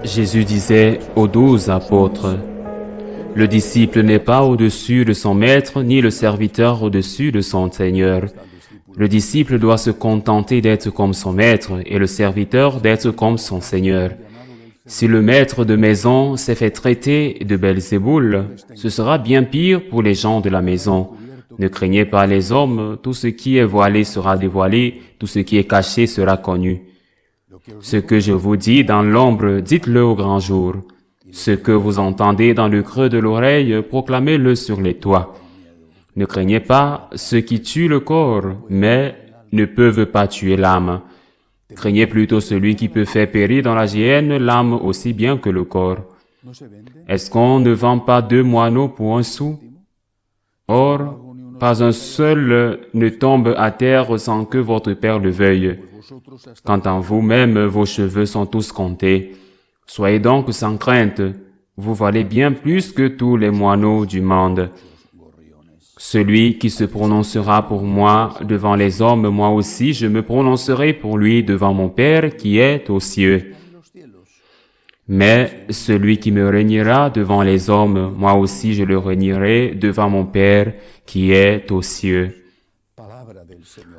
Jésus disait aux 12 apôtres, « Le disciple n'est pas au-dessus de son maître, ni le serviteur au-dessus de son Seigneur. Le disciple doit se contenter d'être comme son maître et le serviteur d'être comme son Seigneur. Si le maître de maison s'est fait traiter de Belzéboul, ce sera bien pire pour les gens de la maison. Ne craignez pas les hommes, tout ce qui est voilé sera dévoilé, tout ce qui est caché sera connu. Ce que je vous dis dans l'ombre, dites-le au grand jour. Ce que vous entendez dans le creux de l'oreille, proclamez-le sur les toits. Ne craignez pas ceux qui tuent le corps, mais ne peuvent pas tuer l'âme. Craignez plutôt celui qui peut faire périr dans la géhenne l'âme aussi bien que le corps. Est-ce qu'on ne vend pas 2 moineaux pour 1 sou? Or, pas un seul ne tombe à terre sans que votre Père le veuille. Quant à vous-même, vos cheveux sont tous comptés. Soyez donc sans crainte, vous valez bien plus que tous les moineaux du monde. Celui qui se prononcera pour moi devant les hommes, moi aussi je me prononcerai pour lui devant mon Père qui est aux cieux. Mais celui qui me régnera devant les hommes, moi aussi je le régnerai devant mon Père qui est aux cieux.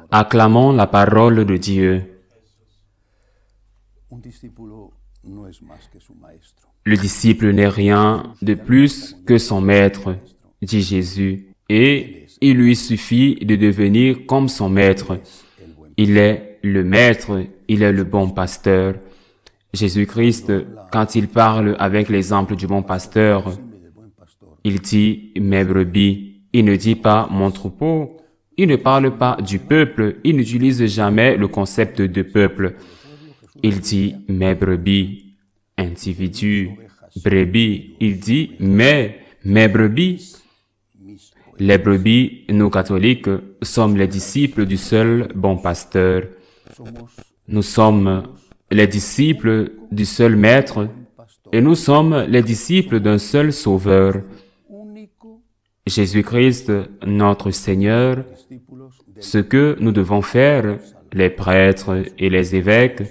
Acclamons la parole de Dieu. Le disciple n'est rien de plus que son maître, dit Jésus, et il lui suffit de devenir comme son maître. Il est le maître, il est le bon pasteur. Jésus-Christ, quand il parle avec l'exemple du bon pasteur, il dit « mes brebis ». Il ne dit pas « mon troupeau ». Il ne parle pas du peuple, il n'utilise jamais le concept de peuple. Il dit « mes brebis », individu, brebis. Il dit « mes brebis ». Les brebis, nous catholiques, sommes les disciples du seul bon pasteur. Nous sommes les disciples du seul maître et nous sommes les disciples d'un seul sauveur. Jésus-Christ, notre Seigneur. Ce que nous devons faire, les prêtres et les évêques,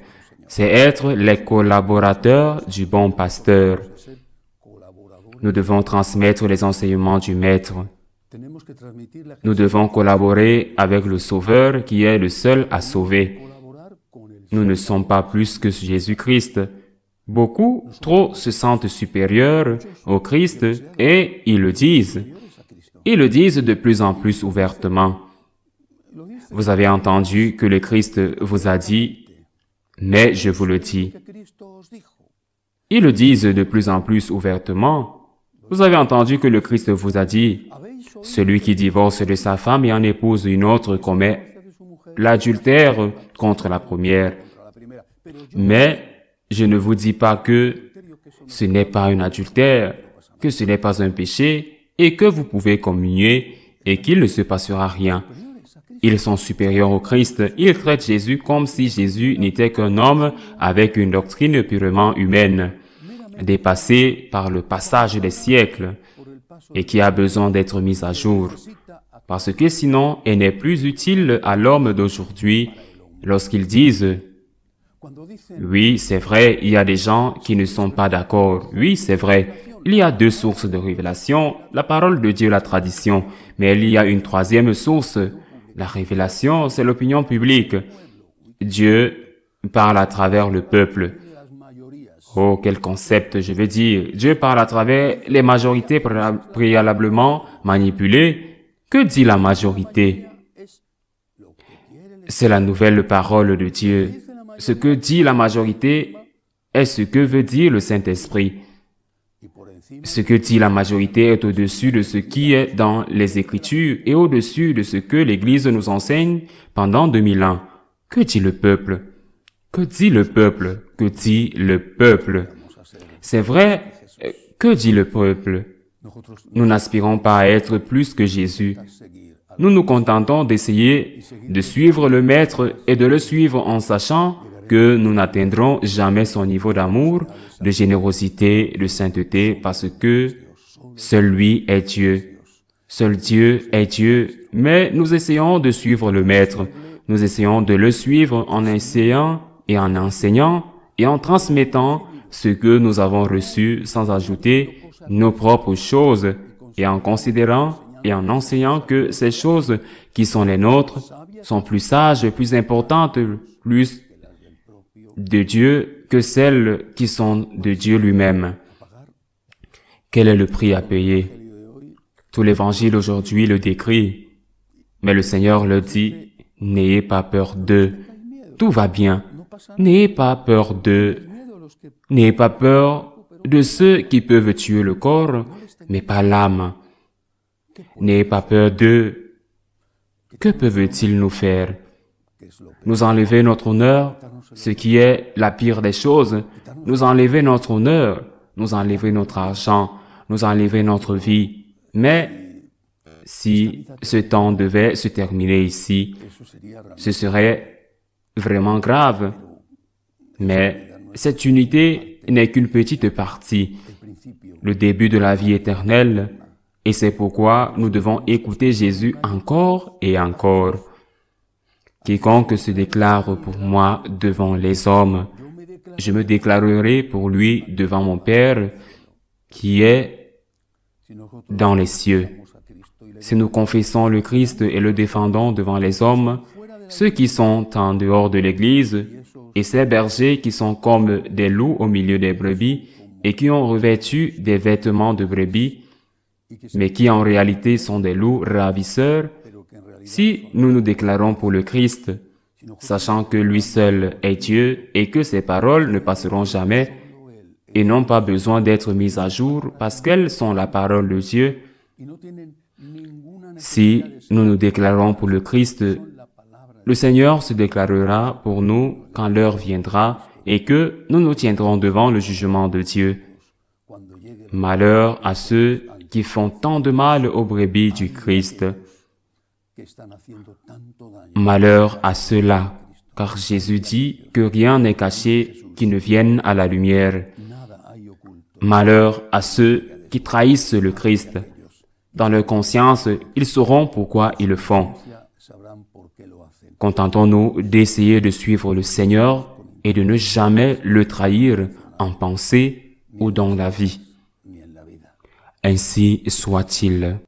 c'est être les collaborateurs du bon pasteur. Nous devons transmettre les enseignements du Maître. Nous devons collaborer avec le Sauveur qui est le seul à sauver. Nous ne sommes pas plus que Jésus-Christ. Beaucoup, trop, se sentent supérieurs au Christ et ils le disent. Ils le disent de plus en plus ouvertement. Vous avez entendu que le Christ vous a dit, mais je vous le dis. Ils le disent de plus en plus ouvertement. Vous avez entendu que le Christ vous a dit, celui qui divorce de sa femme et en épouse une autre commet l'adultère contre la première. Mais je ne vous dis pas que ce n'est pas un adultère, que ce n'est pas un péché et que vous pouvez communier et qu'il ne se passera rien. Ils sont supérieurs au Christ. Ils traitent Jésus comme si Jésus n'était qu'un homme avec une doctrine purement humaine, dépassée par le passage des siècles et qui a besoin d'être mise à jour. Parce que sinon, elle n'est plus utile à l'homme d'aujourd'hui lorsqu'ils disent « Oui, c'est vrai, il y a des gens qui ne sont pas d'accord. Oui, c'est vrai. Il y a 2 sources de révélation, la parole de Dieu, la tradition. Mais il y a une 3e source. La révélation, c'est l'opinion publique. Dieu parle à travers le peuple. Oh, quel concept, je veux dire. Dieu parle à travers les majorités préalablement manipulées. Que dit la majorité? C'est la nouvelle parole de Dieu. Ce que dit la majorité est ce que veut dire le Saint-Esprit. Ce que dit la majorité est au-dessus de ce qui est dans les Écritures et au-dessus de ce que l'Église nous enseigne pendant 2000 ans. Que dit le peuple? Que dit le peuple? Que dit le peuple? C'est vrai, que dit le peuple? Nous n'aspirons pas à être plus que Jésus. Nous nous contentons d'essayer de suivre le Maître et de le suivre en sachant que nous n'atteindrons jamais son niveau d'amour, de générosité, de sainteté, parce que seul lui est Dieu. Seul Dieu est Dieu, mais nous essayons de suivre le Maître. Nous essayons de le suivre en essayant et en enseignant et en transmettant ce que nous avons reçu sans ajouter nos propres choses et en considérant et en enseignant que ces choses qui sont les nôtres sont plus sages, plus importantes, plus de Dieu que celles qui sont de Dieu lui-même. Quel est le prix à payer? Tout l'évangile aujourd'hui le décrit, mais le Seigneur le dit, n'ayez pas peur d'eux. Tout va bien. N'ayez pas peur d'eux. N'ayez pas peur de ceux qui peuvent tuer le corps, mais pas l'âme. N'ayez pas peur d'eux. Que peuvent-ils nous faire? Nous enlever notre honneur, ce qui est la pire des choses, nous enlever notre honneur, nous enlever notre argent, nous enlever notre vie. Mais si ce temps devait se terminer ici, ce serait vraiment grave. Mais cette unité n'est qu'une petite partie, le début de la vie éternelle, et c'est pourquoi nous devons écouter Jésus encore et encore. Quiconque se déclare pour moi devant les hommes, je me déclarerai pour lui devant mon Père qui est dans les cieux. Si nous confessons le Christ et le défendons devant les hommes, ceux qui sont en dehors de l'Église et ces bergers qui sont comme des loups au milieu des brebis et qui ont revêtu des vêtements de brebis, mais qui en réalité sont des loups ravisseurs, si nous nous déclarons pour le Christ, sachant que lui seul est Dieu et que ses paroles ne passeront jamais et n'ont pas besoin d'être mises à jour parce qu'elles sont la parole de Dieu, si nous nous déclarons pour le Christ, le Seigneur se déclarera pour nous quand l'heure viendra et que nous nous tiendrons devant le jugement de Dieu. Malheur à ceux qui font tant de mal aux brebis du Christ. Malheur à ceux-là, car Jésus dit que rien n'est caché qui ne vienne à la lumière. Malheur à ceux qui trahissent le Christ. Dans leur conscience, ils sauront pourquoi ils le font. Contentons-nous d'essayer de suivre le Seigneur et de ne jamais le trahir en pensée ou dans la vie. Ainsi soit-il.